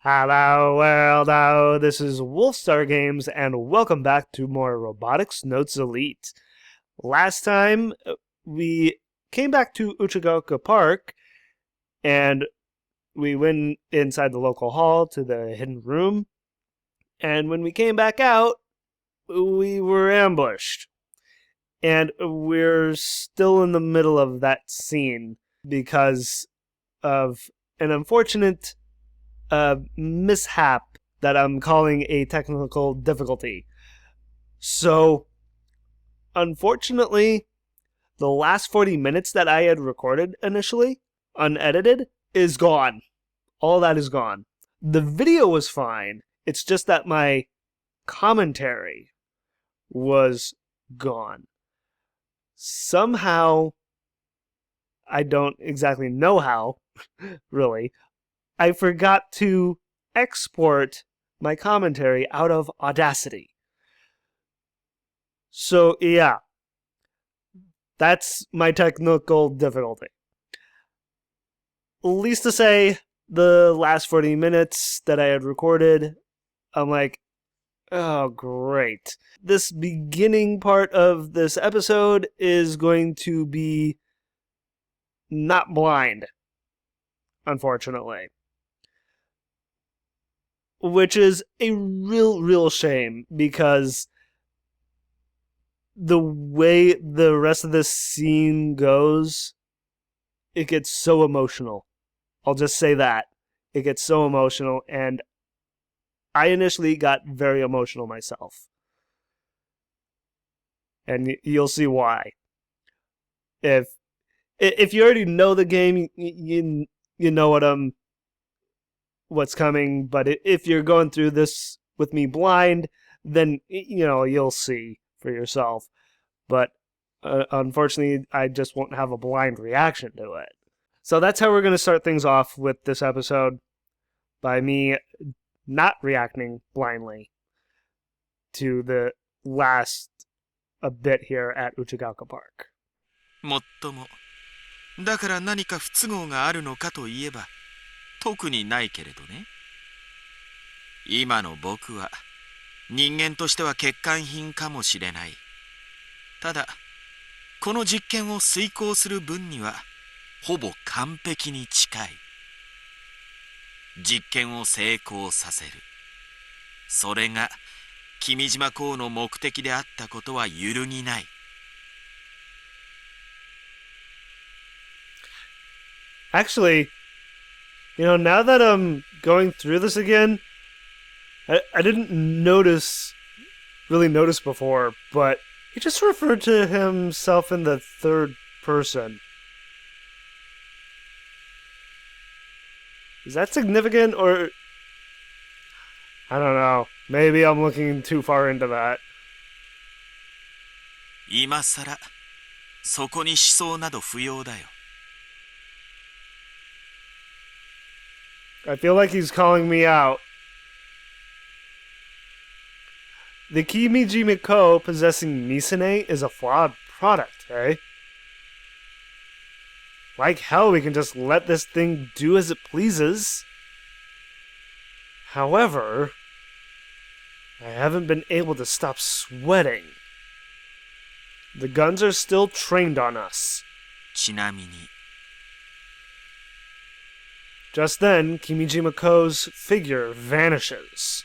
Hello world, this is Wolfstar Games, and welcome back to more Robotics Notes Elite. Last time, we came back to Uchugaoka Park, and we went inside the local hall to the hidden room, and when we came back out, we were ambushed. And we're still in the middle of that scene because of an unfortunate mishap that I'm calling a technical difficulty. So, unfortunately, the last 40 minutes that I had recorded initially, unedited, is gone. All that is gone. The video was fine. It's just that my commentary was gone. Somehow, I don't exactly know how, really, I forgot to export my commentary out of Audacity. So, yeah. That's my technical difficulty. At least to say, the last 40 minutes that I had recorded, I'm like, oh, great. This beginning part of this episode is going to be not blind, unfortunately. Which is a real shame, because the way the rest of this scene goes, it gets so emotional. I'll just say that. It gets so emotional, and I initially got very emotional myself. And you'll see why. If you already know the game, you know what's coming, but if you're going through this with me blind, then you'll see for yourself. But unfortunately, I just won't have a blind reaction to it. So that's how we're going to start things off with this episode, by me not reacting blindly to the last a bit here at Uchugaoka Park. もっとも、だから何か不都合があるのかといえば、特にないけれどね。今の僕は人間としては欠陥品かもしれない。ただ、この実験を遂行する分にはほぼ完璧に近い。実験を成功させる。それが君島公の目的であったことは揺るぎない。Actually, now that I'm going through this again, I didn't really notice before, but he just referred to himself in the third person. Is that significant, or... I don't know. Maybe I'm looking too far into that. 今さら、そこに思想など不要だよ。I feel like he's calling me out. The Kimijima-ko possessing Misane is a flawed product, eh? Like hell, we can just let this thing do as it pleases. However, I haven't been able to stop sweating. The guns are still trained on us. ちなみに。Just then, Kimijima-ko's figure vanishes.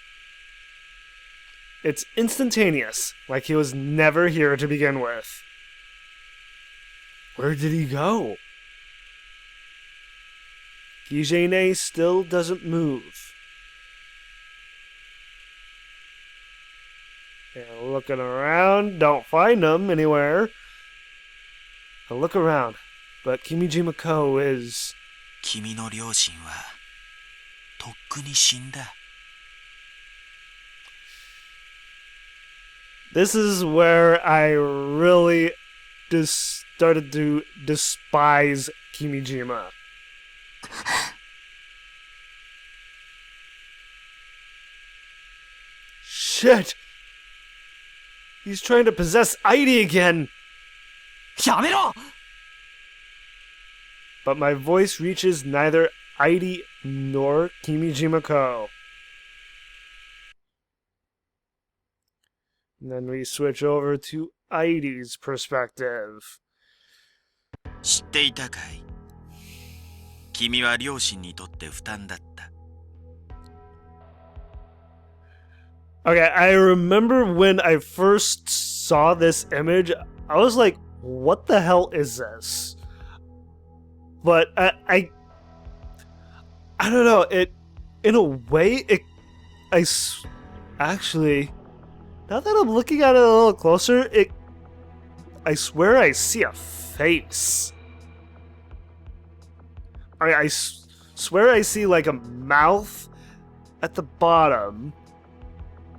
It's instantaneous, like he was never here to begin with. Where did he go? GEJI-NE'S still doesn't move. And looking around, don't find him anywhere. I look around, but Kimijima-ko is... 君の両親はとっくに死んだ。This is where I really started to despise Kimijima. Shit! He's trying to possess Airi again! やめろ! But my voice reaches neither Airi nor Kimijima-ko. And then we switch over to Aidi's perspective. 知っていたかい？君は両親にとって負担だった。 Okay, I remember when I first saw this image, I was like, what the hell is this? But I don't know, in a way, actually, now that I'm looking at it a little closer, I swear I see a face. I swear I see like a mouth at the bottom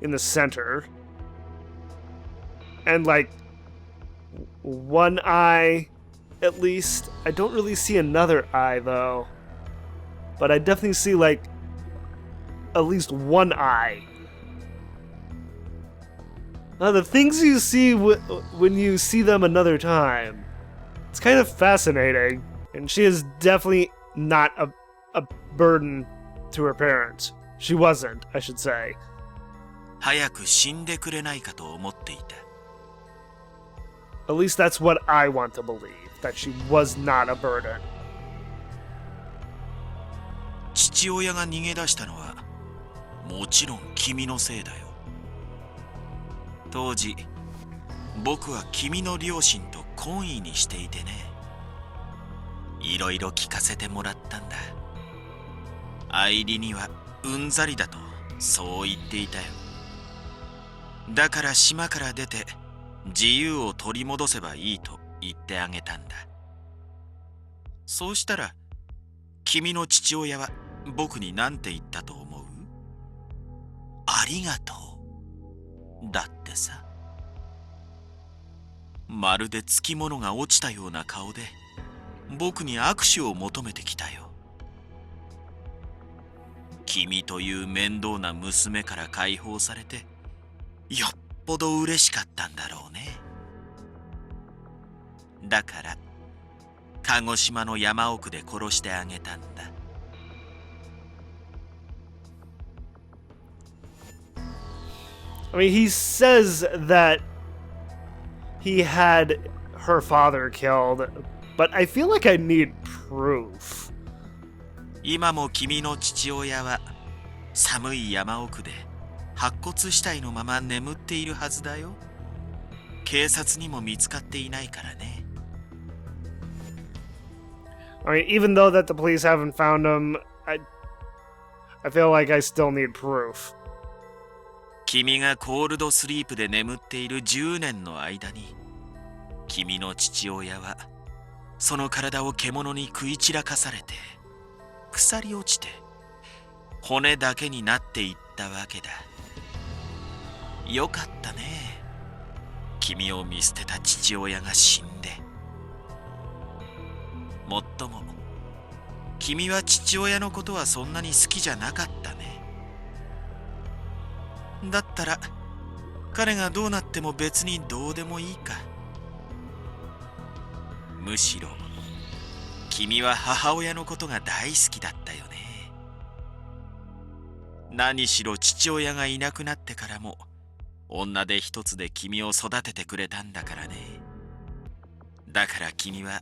in the center, and like one eye at least. I don't really see another eye though, but I definitely see like at least one eye. Now the things you see when you see them another time, it's kind of fascinating, and she is definitely not a burden to her parents. She wasn't, I should say. 早く死んでくれないかと思っていた。 At least that's what I want to believe, that she was not a burden. 父親が逃げ出したのはもちろん君のせいだよ。当時僕は君の両親と懇意にしていてね、いろいろ聞かせてもらったんだ。愛理にはうんざりだとそう言っていたよ。だから島から出て自由を取り戻せばいいと言ってあげたんだ。そうしたら君の父親は僕に何て言ったと思う？ありがとうだってさ。まるでつきものが落ちたような顔で僕に握手を求めてきたよ。君という面倒な娘から解放されてよっぽど嬉しかったんだろうね。だから鹿児島の山奥で殺してあげたんだ。I mean, he says that he had her father killed, but I feel like I need proof. 今も君の父親は寒い山奥で白骨死体のまま眠っているはずだよ。警察にも見つかっていないからね。I mean, even though that the police haven't found him, I feel like I still need proof. 君がコールドスリープで眠っている10年の間に君の父親はその体を獣に食い散らかされて腐り落ちて骨だけになっていったわけだ。よかったね。君を見捨てた父親が死んで。もっとも君は父親のことはそんなに好きじゃなかったね。だったら彼がどうなっても別にどうでもいいか。むしろ君は母親のことが大好きだったよね。何しろ父親がいなくなってからも女手一つで君を育ててくれたんだからね。だから君は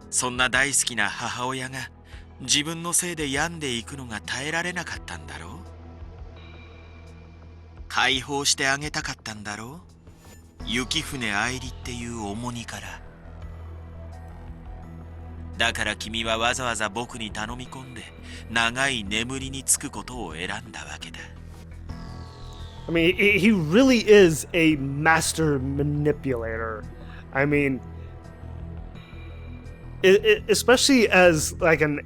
そんな大好きな母親が自分のせいで病んでいくのが耐えられなかったんだろう。解放してあげたかったんだろう。雪船愛理っていう重荷から。だから君はわざわざ僕に頼み込んで長い眠りにつくことを選んだわけだ。I mean, he really is a master manipulator. I mean, especially as like an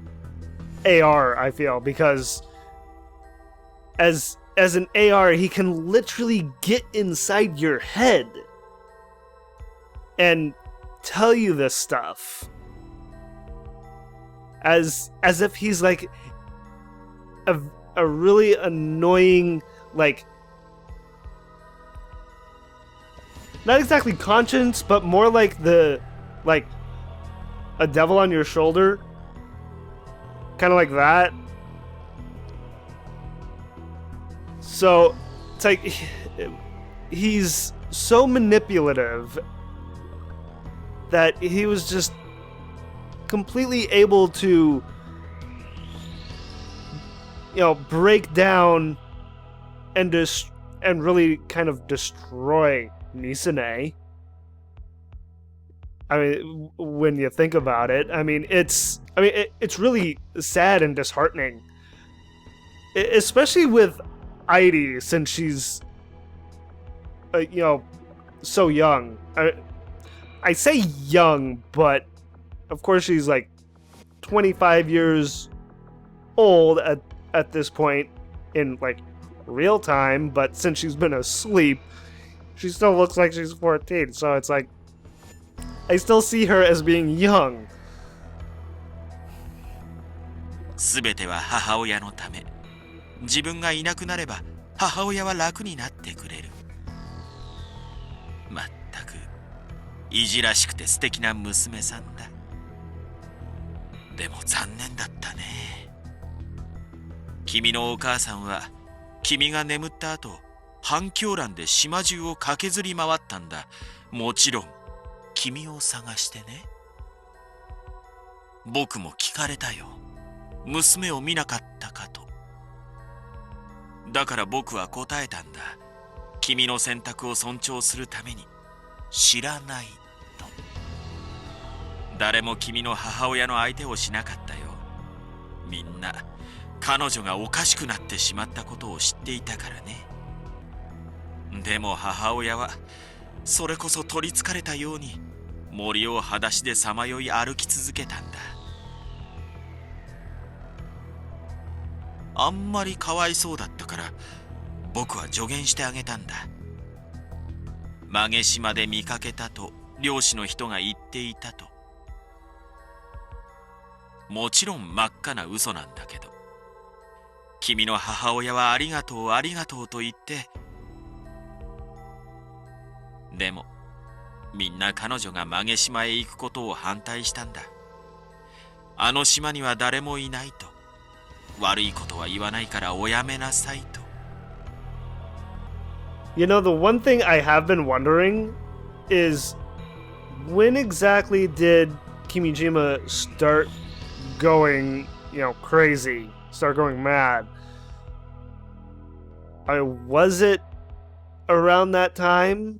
AR, I feel, because as an AR, he can literally get inside your head and tell you this stuff as if he's like a really annoying, like, not exactly conscience, but more like a devil on your shoulder, kind of like that. So it's like he's so manipulative that he was just completely able to, break down and really kind of destroy Misane. I mean, when you think about it, it's really sad and disheartening, especially with Airi, since she's, so young. I say young, but of course she's like 25 years old at this point in like real time, but since she's been asleep, she still looks like she's 14. So it's like, I still see her as being young. すべては母親のため。自分がいなくなれば母親は楽になってくれる。まったくいじらしくて素敵な娘さんだ。でも残念だったね。君のお母さんは君が眠った後、反響欄で島中を駆けずり回ったんだ。もちろん君を探してね。僕も聞かれたよ。娘を見なかったかと。だから僕は答えたんだ。君の選択を尊重するために知らないと。誰も君の母親の相手をしなかったよ。みんな彼女がおかしくなってしまったことを知っていたからね。でも母親はそれこそ取りつかれたように森を裸足でさまよい歩き続けたんだ。あんまりかわいそうだったから僕は助言してあげたんだ。曲島で見かけたと漁師の人が言っていたと。もちろん真っ赤な嘘なんだけど、君の母親はありがとうありがとうと言って、でもみんな彼女が曲島へ行くことを反対したんだ。あの島には誰もいないと。悪いことは言わないからおやめなさいと。The one thing I have been wondering is, when exactly did Kimijima start going, crazy, start going mad? Was it around that time?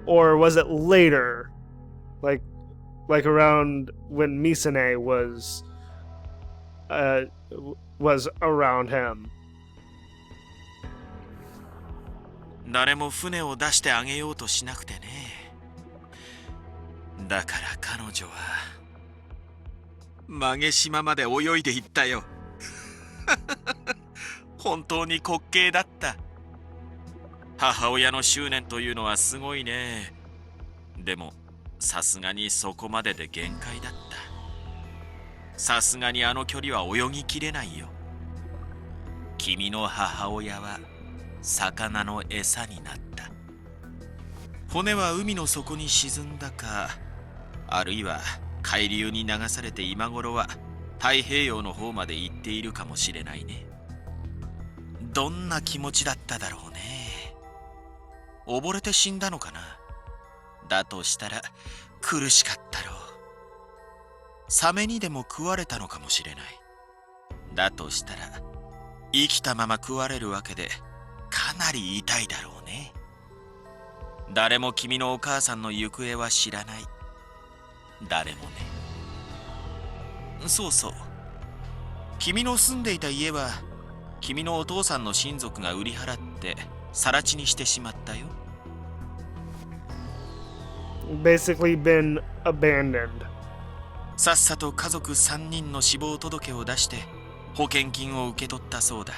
Or was it later? Like around when Misane was around him. 誰も船を出してあげようとしなくてね。だから彼女は曲島まで泳いで行ったよ。本当に滑稽だった。母親の執念というのはすごいね。でもさすがにそこまでで限界だった。さすがにあの距離は泳ぎきれないよ。君の母親は魚の餌になった。骨は海の底に沈んだか、あるいは海流に流されて今頃は太平洋の方まで行っているかもしれないね。どんな気持ちだっただろうね。溺れて死んだのかな。だとしたら苦しかったろう。サメにでも食われたのかもしれない。だとしたら生きたまま食われるわけでかなり痛いだろうね。誰も君のお母さんの行方は知らない。誰もね。そうそう。君の住んでいた家は君のお父さんの親族が売り払って更地にしてしまったよ。Basically been abandoned. さっさと家族3人の死亡届を出して保険金を受け取ったそうだ。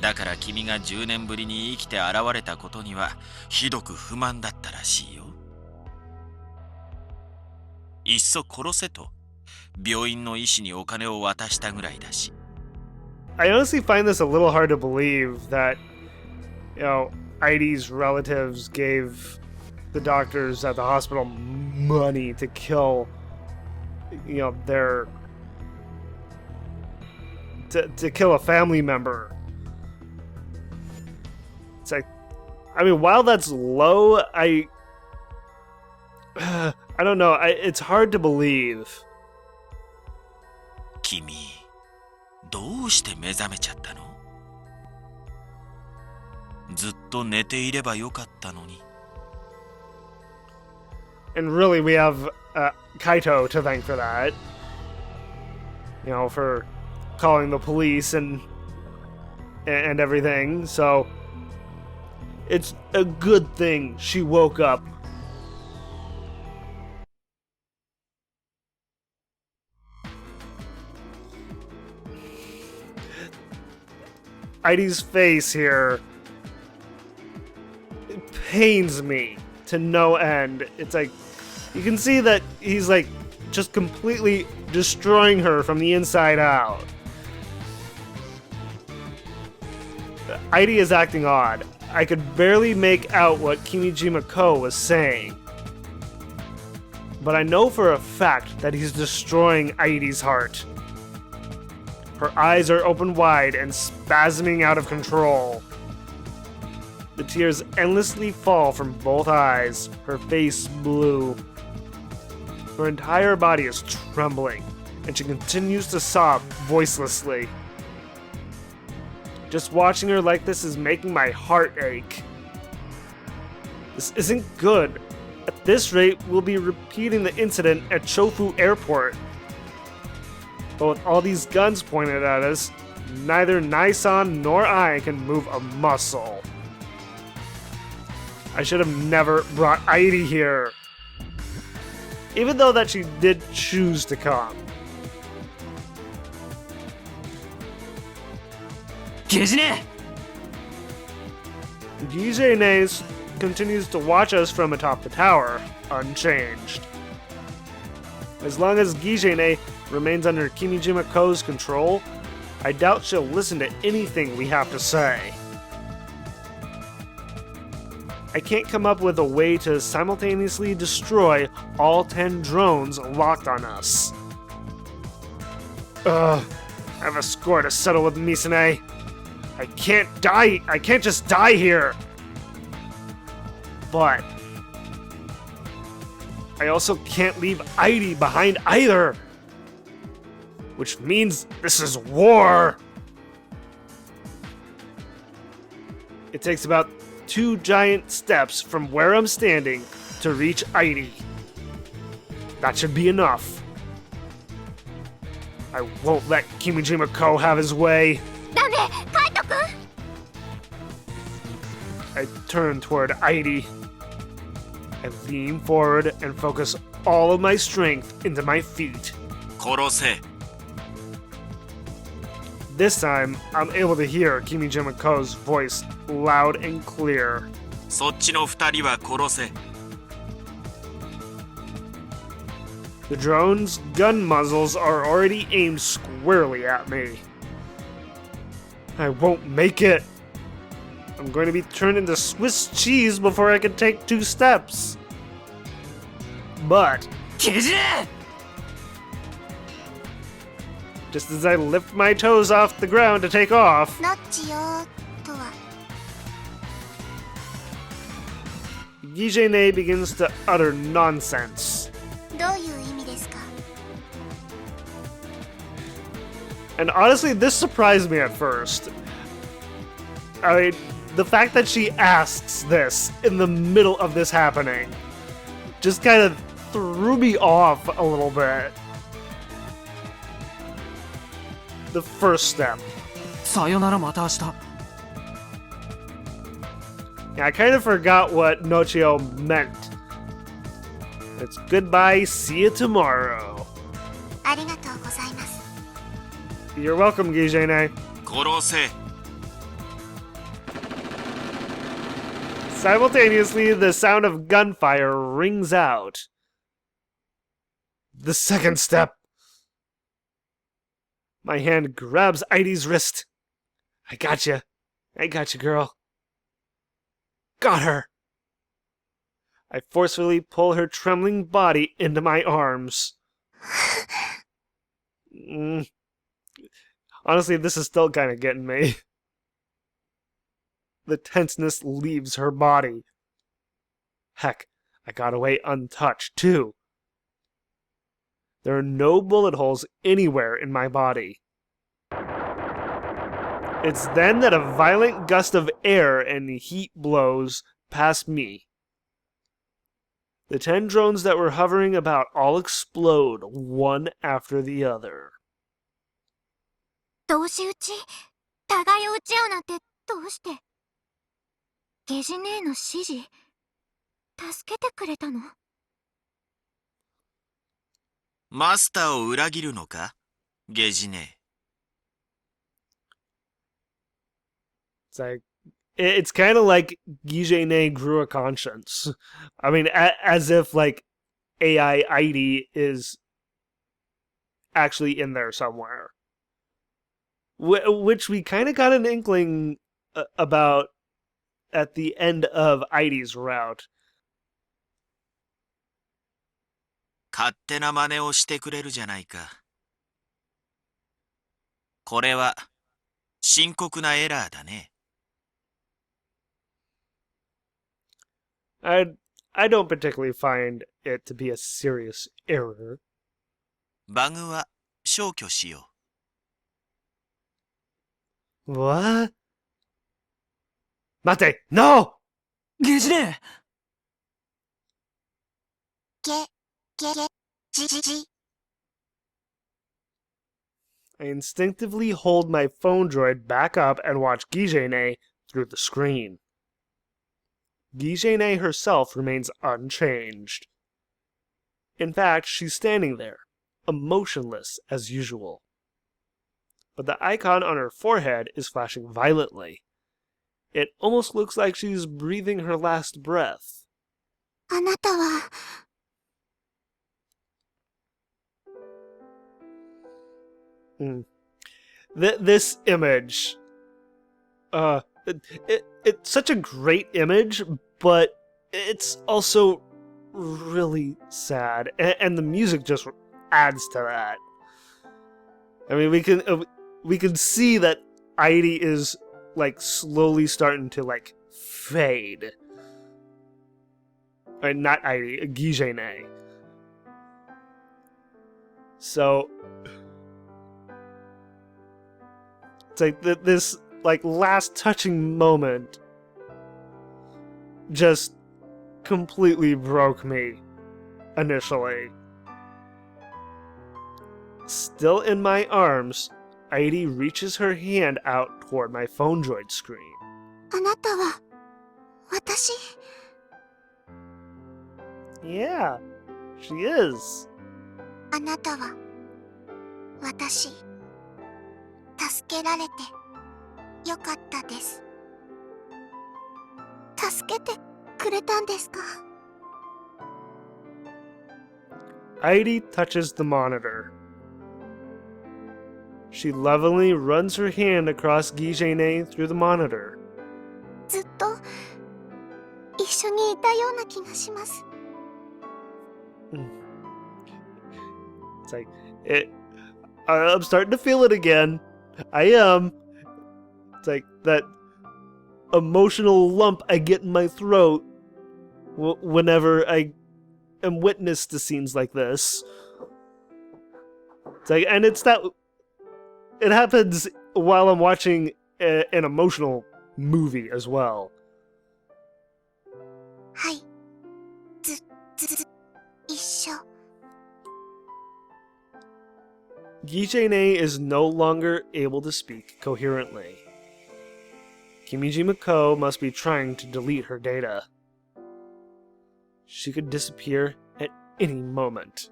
だから君が10年ぶりに生きて現れたことにはひどく不満だったらしいよ。いっそ殺せと病院の医師にお金を渡したぐらいだし。I honestly find this a little hard to believe that, Aidi's relatives gave the doctors at the hospital money to kill, to kill a family member. It's like, I mean, while that's low, I don't know. It's hard to believe. 君、どうして目覚めちゃったの？ずっと寝ていればよかったのに。And really, we have Kaito to thank for that. You know, for calling the police and everything. So it's a good thing she woke up. Aidi's face here, it pains me to no end. It's like, you can see that he's like just completely destroying her from the inside out. Aidi is acting odd. I could barely make out what Kimijima-ko was saying. But I know for a fact that he's destroying Aidi's heart. Her eyes are open wide and spasming out of control. The tears endlessly fall from both eyes, her face blue. Her entire body is trembling, and she continues to sob voicelessly. Just watching her like this is making my heart ache. This isn't good. At this rate, we'll be repeating the incident at Chofu Airport. But with all these guns pointed at us, neither Nai-san nor I can move a muscle. I should have never brought Aidi here. Even though that she did choose to come. GEJI-NE'S continues to watch us from atop the tower, unchanged. As long as GEJI-NE remains under Kimijima-ko's control, I doubt she'll listen to anything we have to say. I can't come up with a way to simultaneously destroy all 10 drones locked on us. Ugh, I have a score to settle with Misane. I can't just die here. But I also can't leave Aidi behind either. Which means this is war. It takes about 2 giant steps from where I'm standing to reach Aidi. That should be enough. I won't let Kimijima-ko have his way. I turn toward Aidi. I lean forward and focus all of my strength into my feet. 殺せ。 This time, I'm able to hear Kimijima-ko's voice loud and clear. そっちの2人は殺せ。 The drone's gun muzzles are already aimed squarely at me. I won't make it. I'm going to be turned into Swiss cheese before I can take 2 steps. But just as I lift my toes off the ground to take off, GEJI-NE begins to utter nonsense. And honestly, this surprised me at first. I mean, the fact that she asks this in the middle of this happening just kind of threw me off a little bit. The first step. Yeah, I kind of forgot what Nochio meant. It's goodbye, see you tomorrow. You're welcome, GEJI-NE. 殺せ。 Simultaneously, the sound of gunfire rings out. The second step. My hand grabs Aidi's wrist. I got you, girl. Got her. I forcefully pull her trembling body into my arms. Honestly, this is still kind of getting me. The tenseness leaves her body. Heck, I got away untouched, too. There are no bullet holes anywhere in my body. It's then that a violent gust of air and heat blows past me. The 10 drones that were hovering about all explode, one after the other. 同士撃ち、互いを撃ち合うなんてどうして？ゲジ姉の指示、助けてくれたの？マスターを裏切るのか、ゲジネ。It's kind of like GEJI-NE'S grew a conscience. I mean, as if like AI ID is actually in there somewhere. Which we kind of got an inkling about at the end of ID's route. 勝手な真似をしてくれるじゃないか。これは深刻なエラーだね。I don't particularly find it to be a serious error. バグは消去しよう。What? 待て! No! ゲジネ！GEJI。 I instinctively hold my phone droid back up and watch GEJI-NE'S through the screen. GEJI-NE'S herself remains unchanged. In fact, she's standing there, emotionless as usual. But the icon on her forehead is flashing violently. It almost looks like she's breathing her last breath. あなたは。This image, it's such a great image, but it's also really sad, and the music just adds to that. I mean, we can see that Heidi is like slowly starting to like fade. Or not Heidi, GEJI-NE'S. So it's like this like last touching moment just completely broke me initially. Still in my arms, Heidi reaches her hand out toward my phone droid screen. あなたは私。 Yeah, she is. あなたは私。助けられてよかったです。助けてくれたんですか？ Heidi touches the monitor. She lovingly runs her hand across GEJI-NE'S through the monitor. ずっと一緒にいたような気がします。 It's like I'm starting to feel it again. I am. It's like that emotional lump I get in my throat whenever I am witness to scenes like this. It's like, and it's that it happens while I'm watching an emotional movie as well. はい。一緒。 GEJI-NE'S is no longer able to speak coherently. Kimiji Mako must be trying to delete her data. She could disappear at any moment.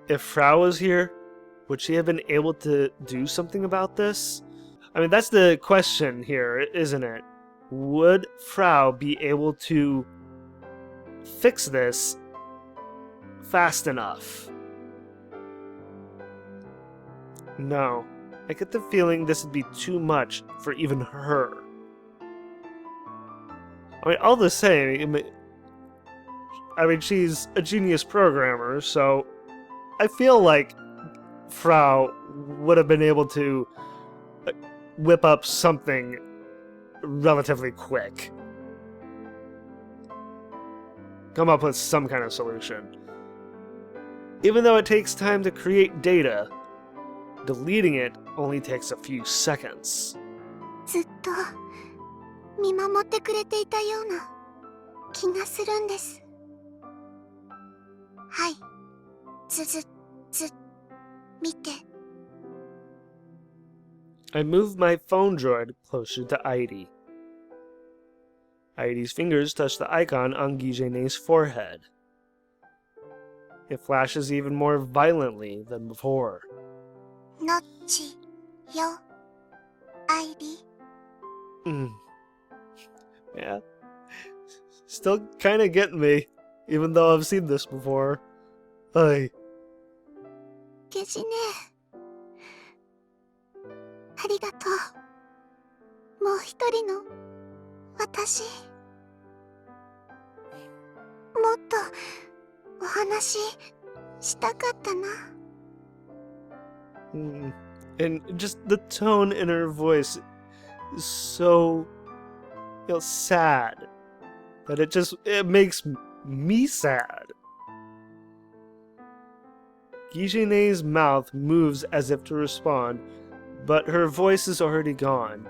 If Frau was here, would she have been able to do something about this? I mean, that's the question here, isn't it? Would Frau be able to fix this fast enough? No. I get the feeling this would be too much for even her. I mean, all the same, I mean, she's a genius programmer, so I feel like Frau would have been able to whip up something relatively quick. Come up with some kind of solution. Even though it takes time to create data, deleting it only takes a few seconds. ずっと見守ってくれていたような気がするんです。はい、見て。I move my phone droid closer to Heidi. Heidi's fingers touch the icon on GEJI-NE'S forehead. It flashes even more violently than before. のっちよ、アイリ。Yeah. Still kinda getting me, even though I've seen this before. Hey. ゲジネ、ありがとう。もう一人の私。もっとお話したかったな。And just the tone in her voice is so, sad that it makes me sad. GEJI-NE'S mouth moves as if to respond, but her voice is already gone.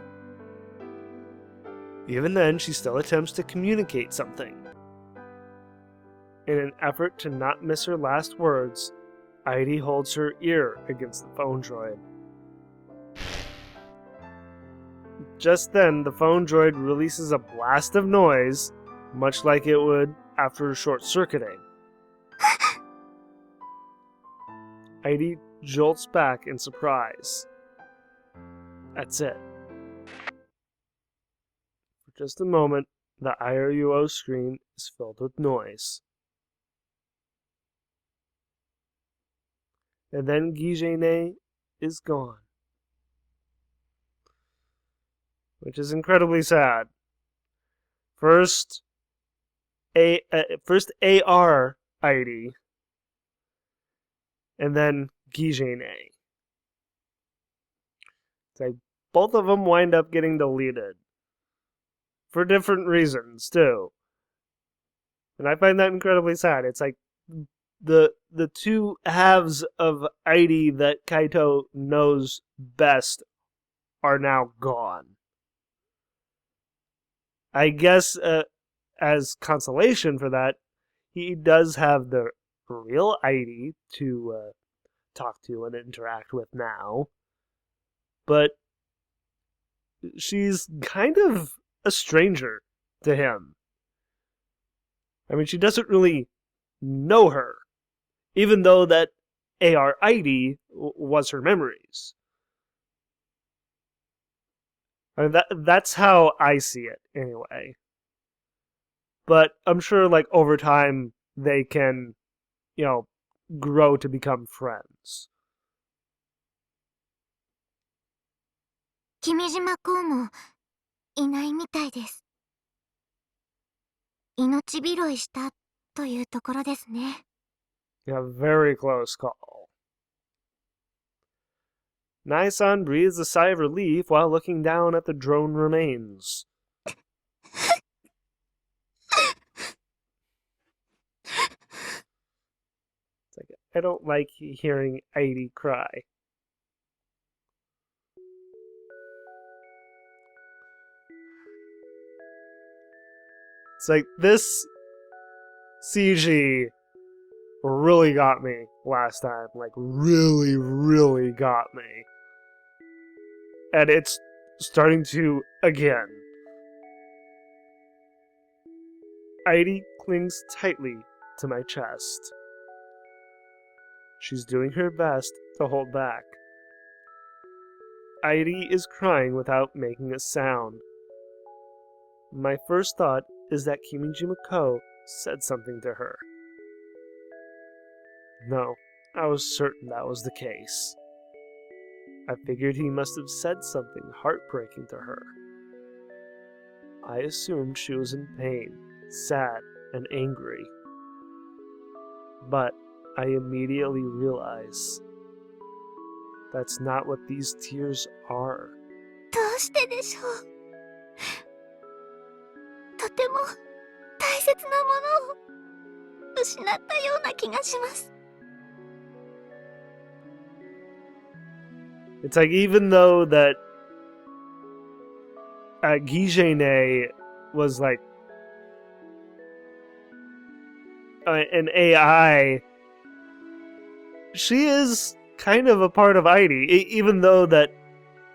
Even then, she still attempts to communicate something. In an effort to not miss her last words, Heidi holds her ear against the phone droid. Just then, the phone droid releases a blast of noise, much like it would after short-circuiting. Heidi jolts back in surprise. That's it. For just a moment, the IRUO screen is filled with noise. And then GEJI-NE is gone. Which is incredibly sad. First AR ID, and then GEJI-NE. It's like both of them wind up getting deleted. For different reasons, too. And I find that incredibly sad. It's like the two halves of ID that Kaito knows best are now gone. I guess as consolation for that, he does have the real ID to talk to and interact with now. But she's kind of a stranger to him. I mean, she doesn't really know her, even though that AR ID was her memories. I mean, that's how I see it, anyway. But I'm sure, like, over time, they can, grow to become friends. 君島公もいないみたいです。命拾いしたというところですね。Yeah, very close call. Nai-san breathes a sigh of relief while looking down at the drone remains. It's like, I don't like hearing Heidi cry. It's like, this CG really got me last time. Like, really, really got me. And it's starting to again. Heidi clings tightly to my chest. She's doing her best to hold back. Heidi is crying without making a sound. My first thought is that Kimijima-ko said something to her. No, I was certain that was the case. I figured he must have said something heartbreaking to her. I assumed she was in pain, sad, and angry. But I immediately realize that's not what these tears are. どうしてでしょう。とても大切なものを失ったような気がします。 It's like even though that GEJI-NE'S was like an AI, she is kind of a part of Heidi. Even though that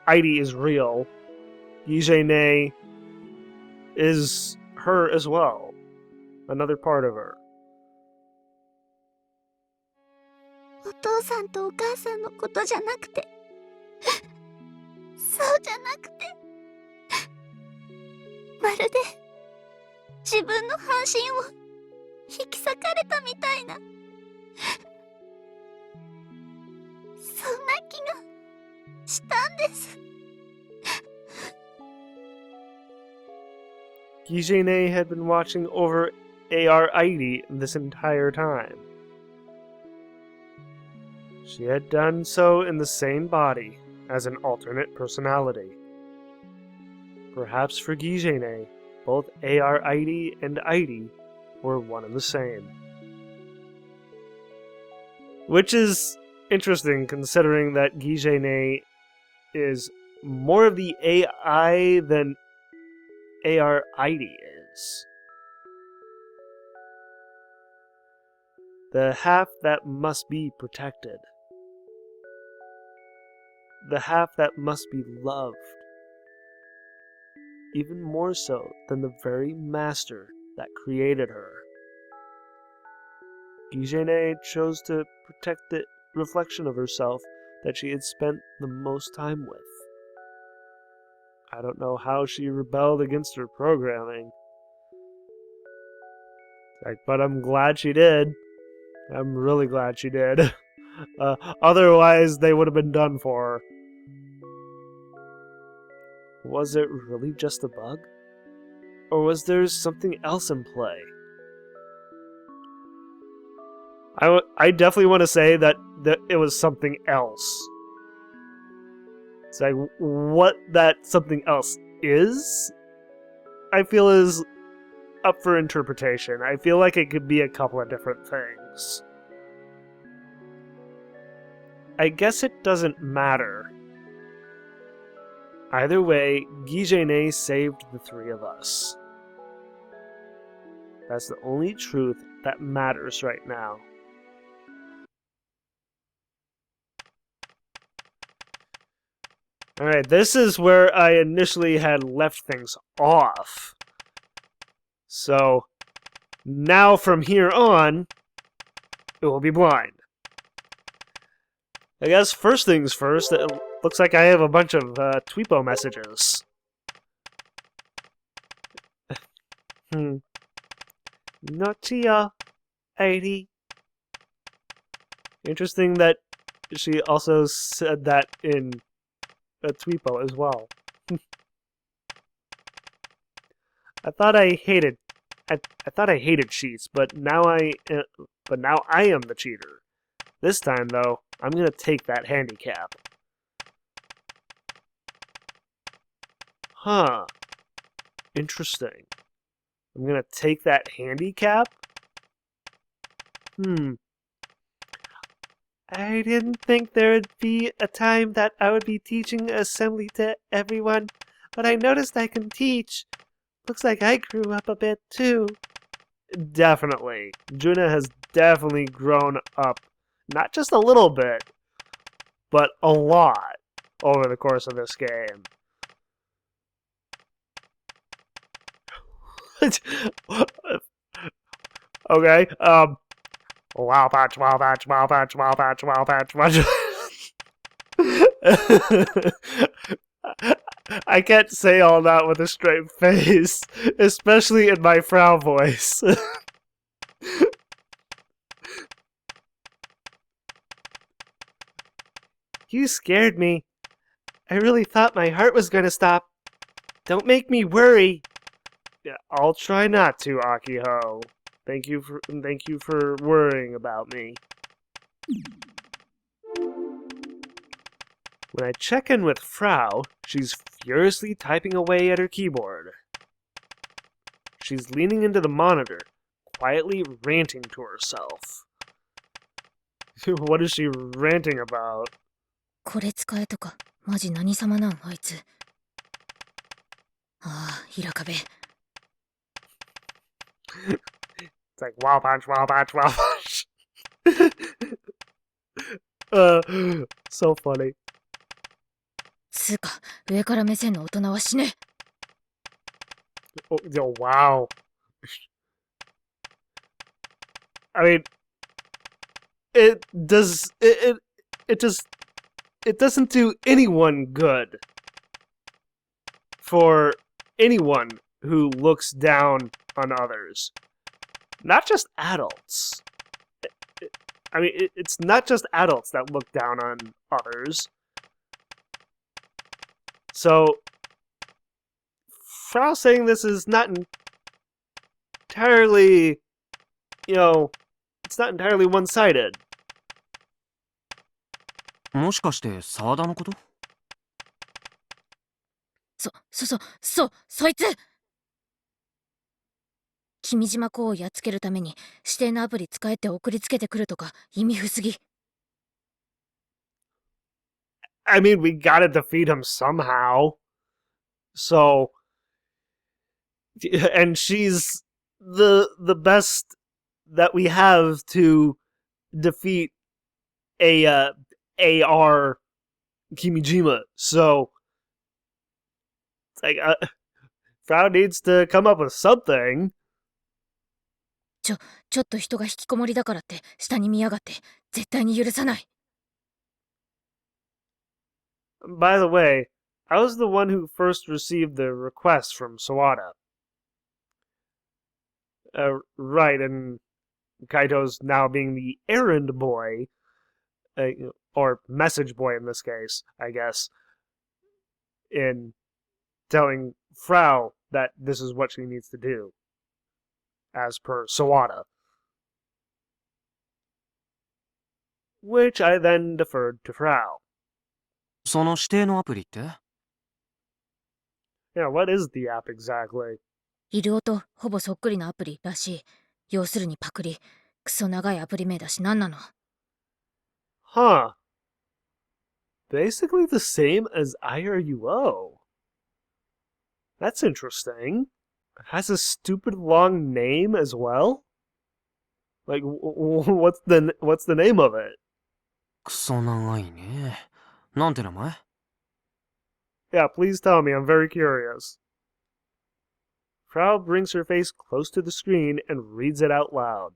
Heidi is real, GEJI-NE'S is her as well. Another part of her. お父さんとお母さんのことじゃなくて、そうじゃなくて、まるで自分の半身を引き裂かれたみたいな、そんな気がしたんです。 GEJI-NE'S had been watching over A.R. Heidi this entire time. She had done so in the same body as an alternate personality. Perhaps for GEJI-NE'S, both A.R. Heidi and Heidi were one and the same. Which is interesting considering that GEJI-NE'S is more of the AI than A.R. Heidi is. The half that must be protected. The half that must be loved. Even more so than the very master that created her. GEJI-NE'S chose to protect the reflection of herself that she had spent the most time with. I don't know how she rebelled against her programming. But I'm glad she did. I'm really glad she did. Otherwise, they would have been done for. Was it really just a bug? Or was there something else in play? I definitely want to say that it was something else. It's like, what that something else is, I feel is up for interpretation. I feel like it could be a couple of different things. I guess it doesn't matter. Either way, GEJI-NE'S saved the three of us. That's the only truth that matters right now. Alright, this is where I initially had left things off. So, now from here on, it will be blind. I guess first things first, it looks like I have a bunch of Tweepo messages. Notia 80. Interesting that she also said that in a Tweepo as well. I thought I hated cheats, but now I am the cheater. This time though, I'm gonna take that handicap. Huh. Interesting. I'm gonna take that handicap? I didn't think there would be a time that I would be teaching assembly to everyone, but I noticed I can teach. Looks like I grew up a bit too. Definitely. Juna has definitely grown up. Not just a little bit, but a lot over the course of this game. Okay, wow patch. I can't say all that with a straight face, especially in my Frau voice. You scared me. I really thought my heart was gonna stop. Don't make me worry. Yeah, I'll try not to, Akiho. Thank you for worrying about me. When I check in with Frau, she's furiously typing away at her keyboard. She's leaning into the monitor, quietly ranting to herself. What is she ranting about? これ使えとか、マジ何様なんあいつ。ああ、平壁。It's like, wow punch, wow punch, wow punch. So funny. つうか、上から目線の大人は死ね。Oh, yo, wow. I mean, it doesn't do anyone good for anyone who looks down on others. Not just adults. It's not just adults that look down on others. So, Frau saying this is not entirely, it's not entirely one-sided. もしかして沢田のこと？そいつ。君島子をやっつけるために指定のアプリ使えって送りつけてくるとか意味不思議。I mean, we gotta defeat him somehow. So, and she's the best that we have to defeat AR Kimijima. So, it's like, Frau needs to come up with something. ちょっと人が引きこもりだからって下に見やがって絶対に許さない。By the way, I was the one who first received the request from Sawada. Right, and Kaito's now being the errand boy, or message boy in this case, I guess, in telling Frau that this is what she needs to do, as per Sawada. Which I then deferred to Frau. その指定のアプリって？ Yeah, what is the app exactly? イルオとほぼそっくりなアプリらしい。要するにパクリ。クソ長いアプリ名だし何なの？ Huh. Basically the same as IRUO. That's interesting. It has a stupid long name as well? Like, what's the name of it? クソ長いね。なんて名前？ Yeah, please tell me. I'm very curious. Frau brings her face close to the screen and reads it out loud.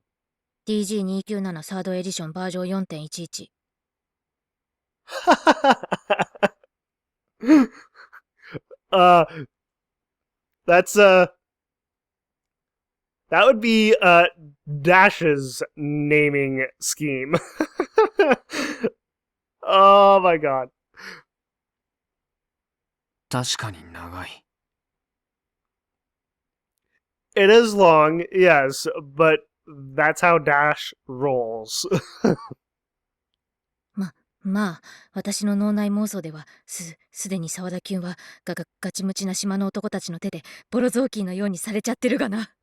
DG297 サードエディションバージョン 4.11。That's that would be Dash's naming scheme. Oh my god. 確かに長い。It is long, yes, but that's how Dash rolls. まあ、私の脳内妄想では、すでに沢田キュンはガチムチな島の男たちの手でボロ雑巾のようにされちゃってるがな。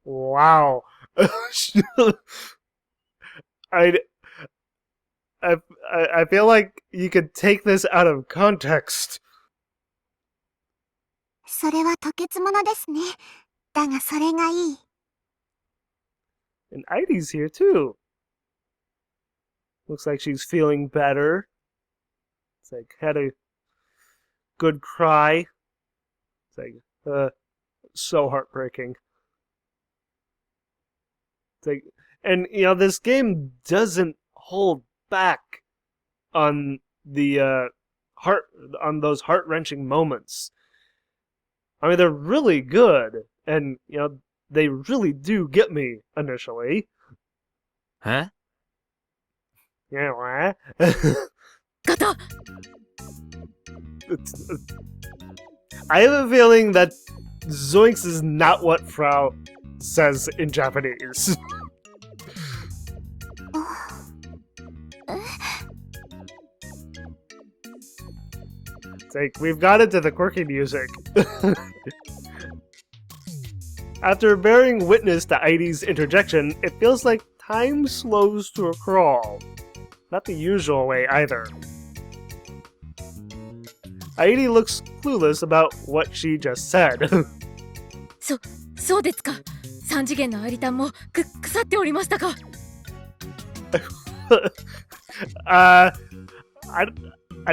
Wow. I feel like you could take this out of context. それは吐血物ですね。だがそれがいい。 And Ivy's here too. Looks like she's feeling better. It's like, had a good cry. It's like, so heartbreaking. It's like, and this game doesn't hold back on the on those heart-wrenching moments. I mean, they're really good, and they really do get me initially. え？ Yeah. ガタ！ I have a feeling that Zoinks is not what Frau says in Japanese. It's like, we've got into the quirky music. After bearing witness to Aidi's interjection, it feels like time slows to a crawl. Not the usual way either. Aidi looks clueless about what she just said. そうですか。3次元のアリタンも腐っておりましたか。I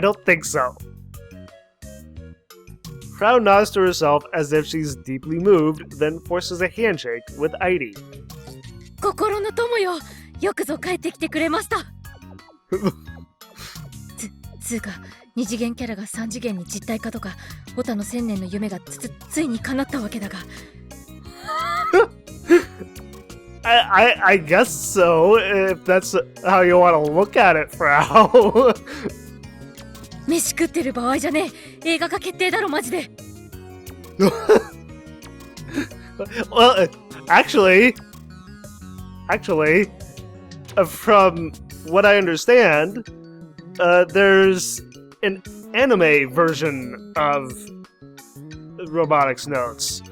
don't think so. Frau nods to herself as if she's deeply moved, then forces a handshake with Aidi. 心の友よ、よくぞ帰ってきてくれました。つうか、2次元キャラが3次元に実体化とか、オタの1000年の夢がついに叶ったわけだが。I guess so, if that's how you want to look at it, Frau. 飯食ってる場合じゃねえ。映画化決定だろマジで。Well, actually, from what I understand, there's an anime version of Robotics Notes.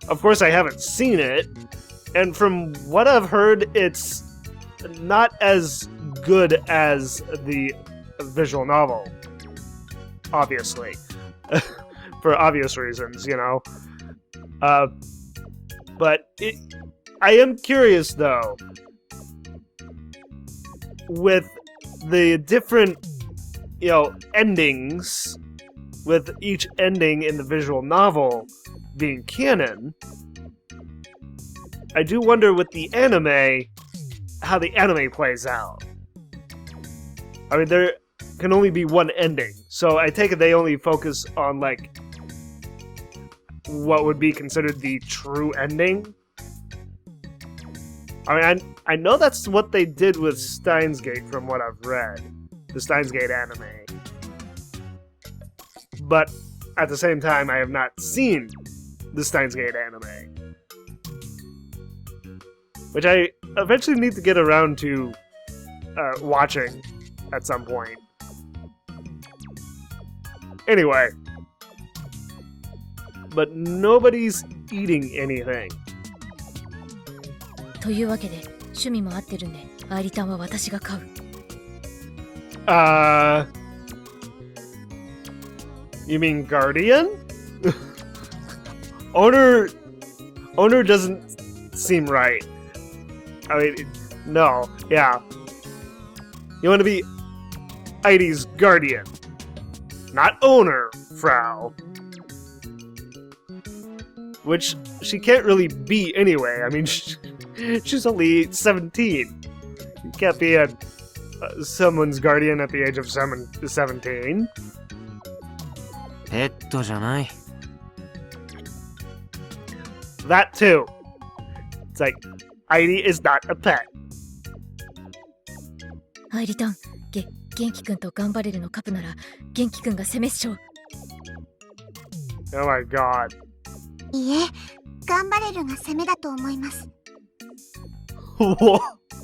Of course, I haven't seen it, and from what I've heard, it's not as good as the visual novel. Obviously. For obvious reasons, you know. But I am curious, though, with the different, endings, with each ending in the visual novel being canon, I do wonder with the anime, how the anime plays out. I mean, there can only be one ending, so I take it they only focus on, like, what would be considered the true ending. I mean, I know that's what they did with Steins Gate from what I've read. The Steins Gate anime. But at the same time, I have not seen the Steins Gate anime. Which I eventually need to get around to watching at some point. Anyway. But nobody's eating anything. というわけで趣味も合ってるんで、アイリタンは私が買う。You mean Guardian? Owner doesn't seem right. I mean, no, yeah. You want to be Aidi's guardian, not owner, Frau. Which she can't really be anyway. I mean, she's only 17. You can't be someone's guardian at the age of 17. ペットじゃない。 That too. It's like, Aidi is not a pet. アイリタン、元気くんと頑張れるのカプなら、元気くんが攻めっしょ。 Oh my god. いえ、頑張れるが攻めだと思います。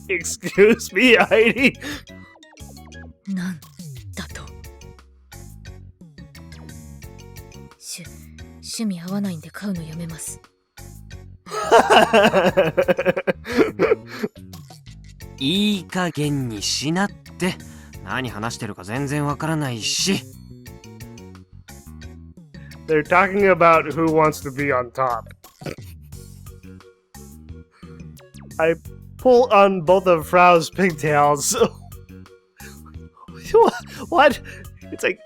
Excuse me, Aidi? なんだと。趣味合わないんで買うのやめます。いい加減にしなって。何話してるか全然わからないし。They're talking about who wants to be on top. I pull on both of Frau's pigtails. What? It's like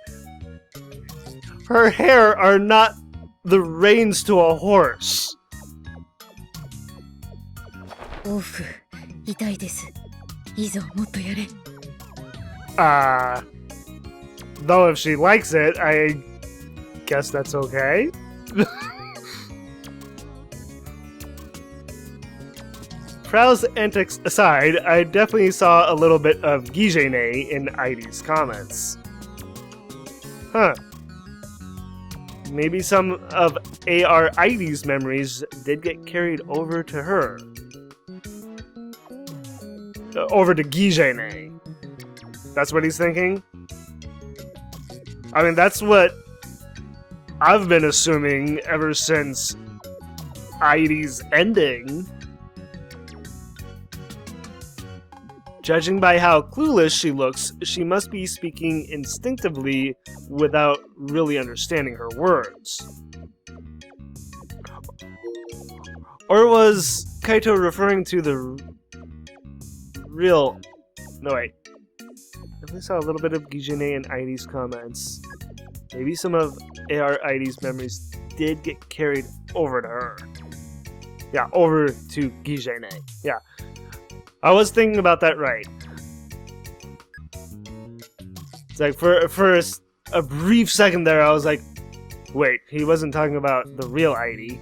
her hair are not the reins to a horse. オフ、痛いです。いいぞ、もっとやれ。Though if she likes it, I guess that's okay. Frau's antics aside, I definitely saw a little bit of GEJI-NE'S in Aidi's comments. Huh. Maybe some of A.a. Aidi's memories did get carried over to her. Over to GEJI-NE'S. That's what he's thinking? I mean, that's what I've been assuming ever since ID's ending. Judging by how clueless she looks, she must be speaking instinctively without really understanding her words. Or was Kaito referring to the real... No, wait. I only saw a little bit of GEJI-NE and ID's comments. Maybe some of ID's memories did get carried over to her. Yeah, over to GEJI-NE. Yeah. I was thinking about that right. It's like, for a brief second there, I was like, wait, he wasn't talking about the real ID,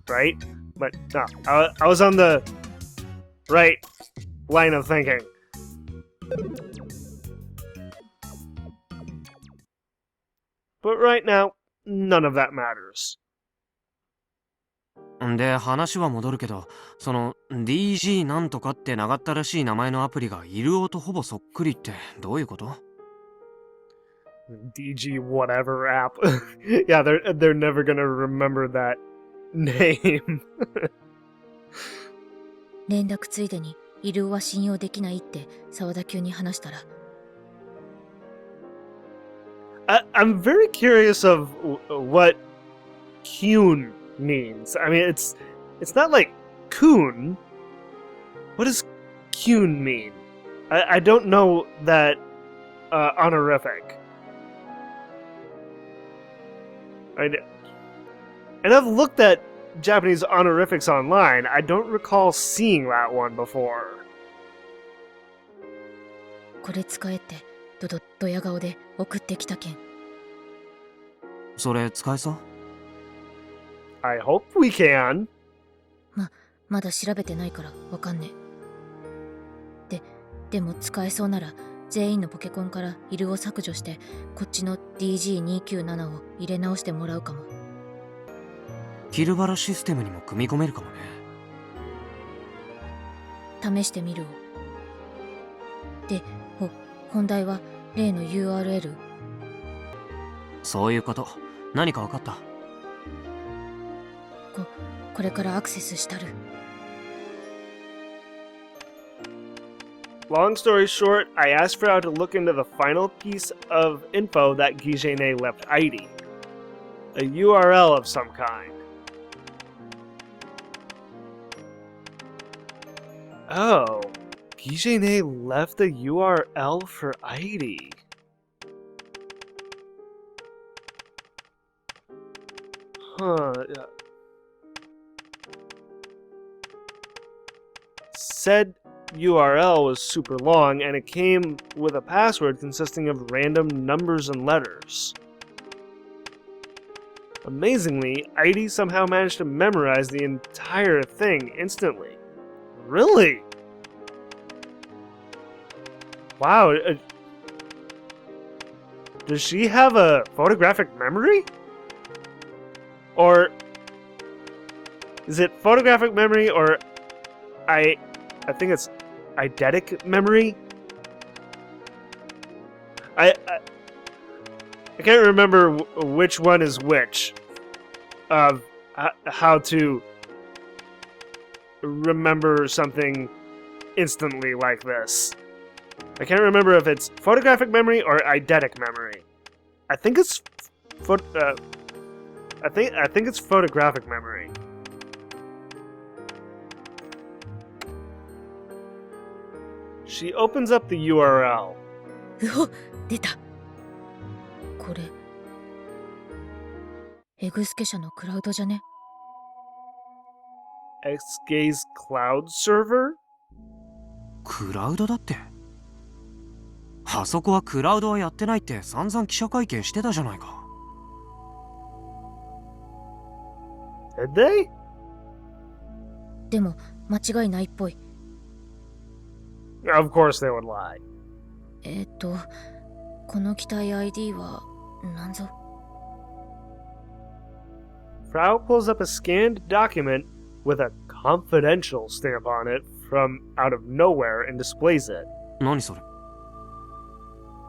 right? But no, I was on the right line of thinking. But right now, none of that matters. で、話は戻るけど、その DG なんとかって長ったらしい名前のアプリがイルオとほぼそっくりってどういうこと？ DG whatever app. Yeah, they're never gonna remember that name. 連絡ついでにイルオは信用できないって沢田急に話したら。I'm very curious of what Kyun means. I mean, it's not like Kun. What does Kyun mean? I don't know that honorific. And I've looked at Japanese honorifics online. I don't recall seeing that one before. これ使えってドヤ顔で送ってきたけん。それ使えそう？ I hope we can. まだ調べてないからわかんねえ。でも使えそうなら全員のポケコンからイルを削除してこっちの DG297 を入れ直してもらうかも。キルバラシステムにも組み込めるかもね。試してみるを。で、本題は例の URL。そういうこと。何か分かった？これからアクセスしたる。Long story short, I asked Frau to look into the final piece of info that GEJI-NE left ID. A URL of some kind. Oh, GEJI-NE left a URL for ID. Huh. Said URL was super long, and it came with a password consisting of random numbers and letters. Amazingly, ID somehow managed to memorize the entire thing instantly. Really? Wow. Does she have a photographic memory? Or is it photographic memory, or I think it's eidetic memory? I can't remember which one is which of how to remember something instantly like this. I can't remember if it's photographic memory or eidetic memory. I think it's I think it's photographic memory. She opens up the URL. うお、出た。これエグスケ社のクラウドじゃね？ XGay's cloud server? クラウドだって。あそこはクラウドはやってないって散々記者会見してたじゃないか。Did they? でも間違いないっぽい。Of course they would lie. この機体 ID は何ぞ？ Frau pulls up a scanned document with a confidential stamp on it from out of nowhere and displays it. 何それ？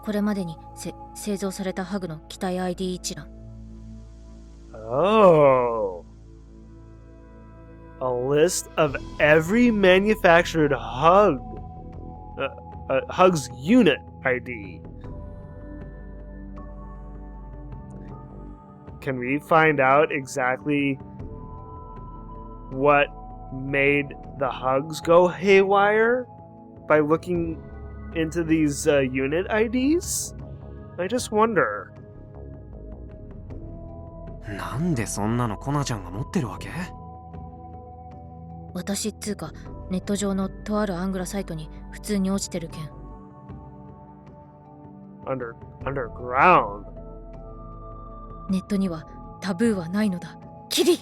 これまでに製造されたハグの機体 ID 一覧。Oh. A list of every manufactured hug. Hug's unit ID. Can we find out exactly what made the hugs go haywire by looking into these unit IDs? I just wonder. なんでそんなのコナちゃんが持ってるわけ？私っつうか、ネット上のとあるアングラサイトに普通に落ちてる件。Underground? ネットにはタブーはないのだ。キリ！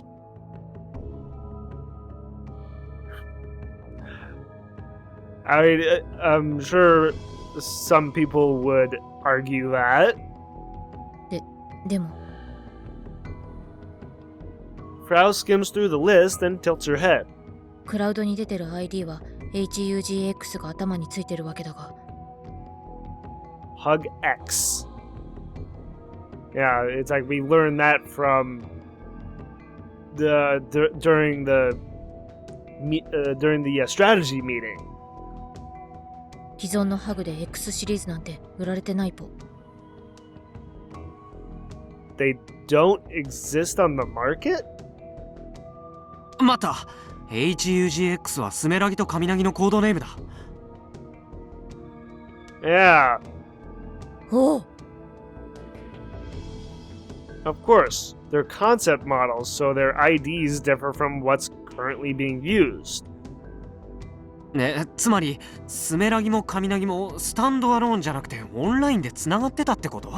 I'm sure some people would argue that. でも Frau skims through the list and tilts her head. クラウドに出てる ID は HUGX が頭についてるわけだが。Hug X. Yeah, it's like we learned that from during the strategy meeting. 既存のハグで X シリーズなんて売られてないぽ。They don't exist on the market? また HUGX はスメラギとカミナギのコードネームだ。Yeah. おう。 Of course, they're concept models, so their IDs differ from what's currently being used. ね、つまりスメラギもカミナギもスタンドアローンじゃなくてオンラインでつながってたってこと？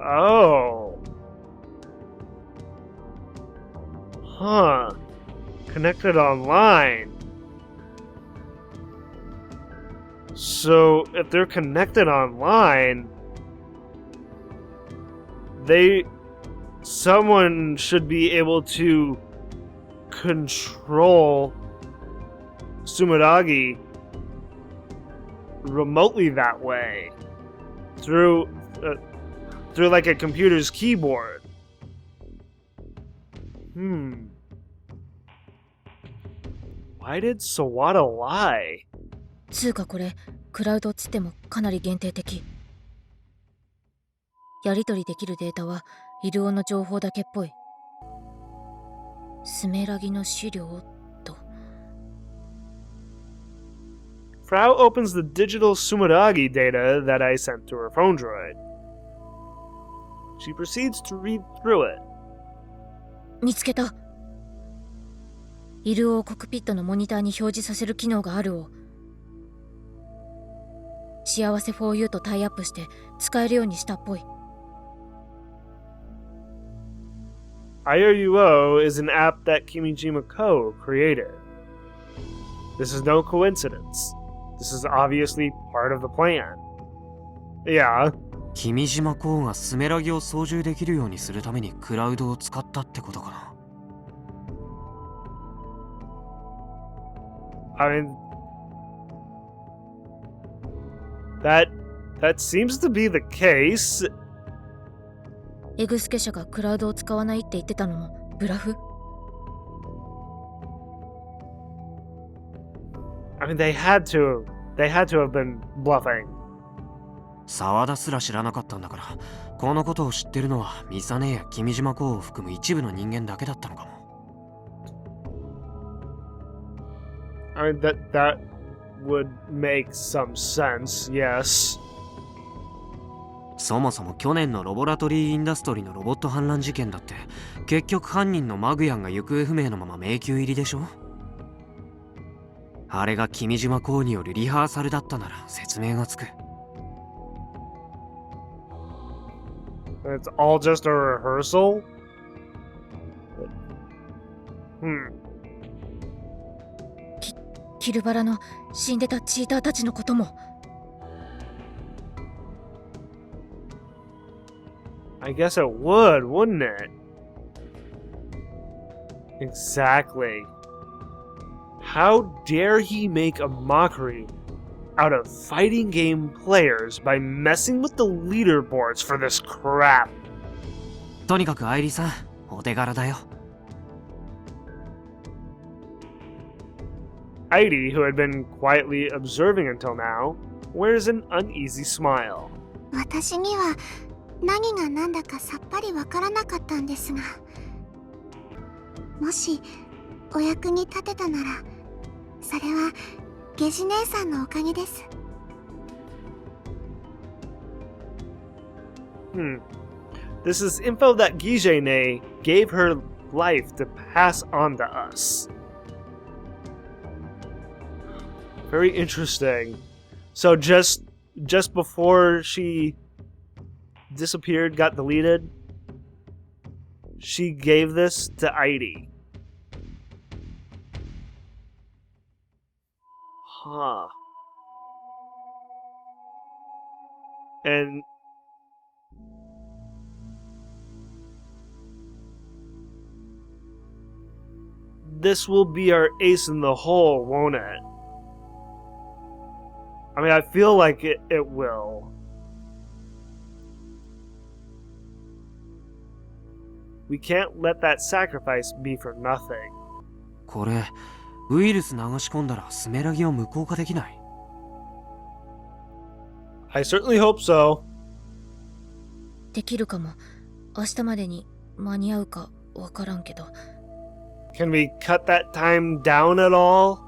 Oh. Huh. Connected online. So, if they're connected online, someone should be able to control Sumeragi remotely that way through like a computer's keyboard. Why did Sawada lie? つうかこれクラウドっつってもかなり限定的。やり取りできるデータはイルオの情報だけっぽい。スメラギの資料と。 Frau opens the digital Sumeragi data that I sent to her phone droid. She proceeds to read through it. 見つけた。イルオをコクピットのモニターに表示させる機能があるを。幸せ 4U とタイアップして使えるようにしたっぽい。IOUO is an app that Kimijima Ko created. This is no coincidence. This is obviously part of the plan. Yeah. 君島公がスメラギを操縦できるようにするためにクラウドを使ったってことかな。I mean, that seems to be the case. エグスケ社がクラウドを使わないって言ってたのもブラフ？ I mean, they had to have been bluffing. 沢田すら知らなかったんだから、このことを知ってるのはミサネや君島公を含む一部の人間だけだったのかも。I mean, that would make some sense, yes. そもそも去年のロボラトリーインダストリーのロボット反乱事件だって結局犯人のマグヤンが行方不明のまま迷宮入りでしょ。あれが君島公によるリハーサルだったなら説明がつく。It's all just a rehearsal? Hmm. キルバラの死んでたチーターたちのことも。I guess it would, wouldn't it? Exactly. How dare he make a mockery out of fighting game players by messing with the leaderboards for this crap? とにかく愛理さん、お手柄だよ。Heidi, who had been quietly observing until now, wears an uneasy smile. 私には何が何だかさっぱりわからなかったんですが、もしお役に立てたなら、それはゲジ姉さんのおかげです。This is info that GEJI-NE'S gave her life to pass on to us. Very interesting. So just before she disappeared, got deleted, she gave this to Heidi. Huh. And this will be our ace in the hole, won't it? I mean, I feel like it will. We can't let that sacrifice be for nothing. これ、ウイルス流し込んだらスメラギを無効化できない？ I certainly hope so. できるかも。明日までに間に合うかわからんけど。Can we cut that time down at all?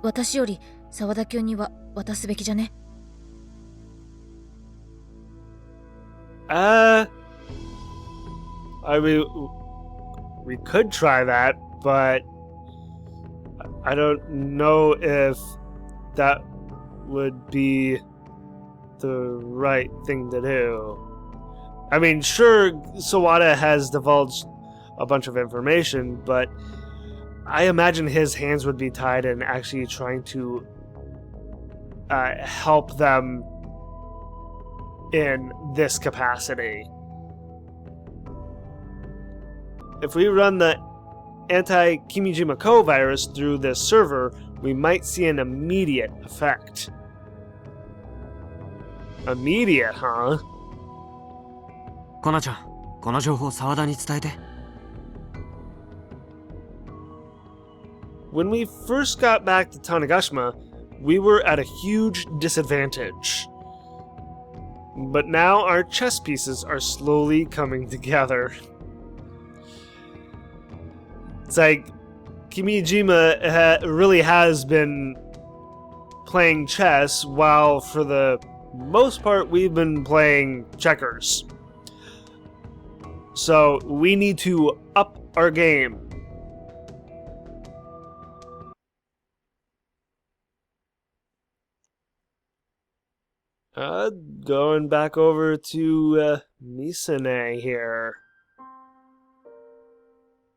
私より沢田くんには渡すべきじゃね。I mean, we could try that, but I don't know if that would be the right thing to do. I mean, sure, Sawada has divulged a bunch of information, but I imagine his hands would be tied in actually trying to help them in this capacity. If we run the anti-Kimijima-ko virus through this server, we might see an immediate effect. Immediate, huh? コナちゃん、この情報沢田に伝えて。When we first got back to Tanegashima, we were at a huge disadvantage. But now our chess pieces are slowly coming together. It's like Kimijima really has been playing chess, while for the most part we've been playing checkers. So we need to up our game. Going back over to Misane here.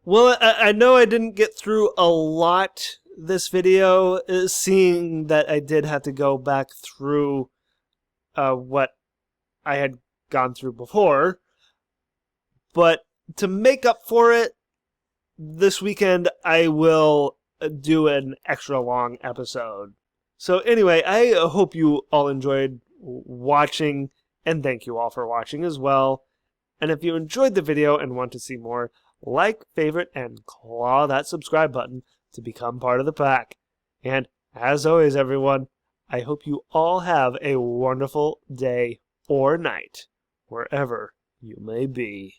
Well, I know I didn't get through a lot this video, seeing that I did have to go back through what I had gone through before. But to make up for it, this weekend I will do an extra long episode. So anyway, I hope you all enjoyed watching, and thank you all for watching as well. And if you enjoyed the video and want to see more, like, favorite, and claw that subscribe button to become part of the pack. And as always, everyone, I hope you all have a wonderful day or night, wherever you may be.